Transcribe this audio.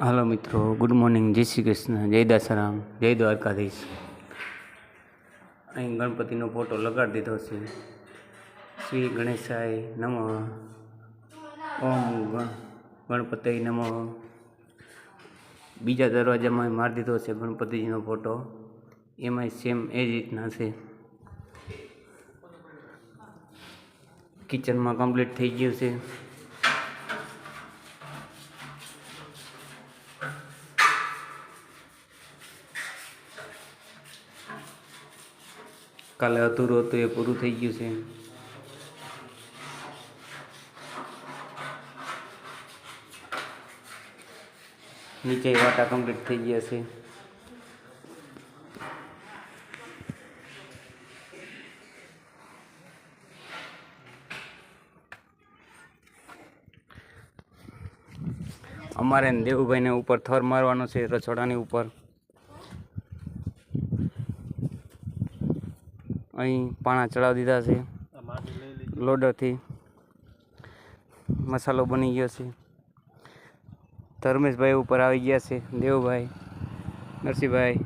હાલો મિત્રો, good morning, જય શ્રી કૃષ્ણ, જય દાસારામ, જય દ્વારકાધીશ. અહીં ગણપતિનો ફોટો લગાડી દીધો છે. શ્રી ગણેશાય નમઃ. ઓમ ગણપતિ નમઃ. બીજા દરવાજામાં મારી દીધો છે ગણપતિજીનો ફોટો. એમાંય સેમ એ જ રીતના છે. કિચનમાં કમ્પ્લીટ થઈ ગયું છે. કાલે અધૂરું હતું એ પૂરું થઈ ગયું છે. નીચે વાટા કમ્પ્લીટ થઈ ગયા છે. અમારે દેવુભાઈને ઉપર થર મારવાનો છે રસોડાની ઉપર. અહીં પાણા ચડાવી દીધા છે. લોડરથી મસાલો બની ગયો છે. ધર્મેશભાઈ ઉપર આવી ગયા છે. દેવુભાઈ, નરસિંહભાઈ.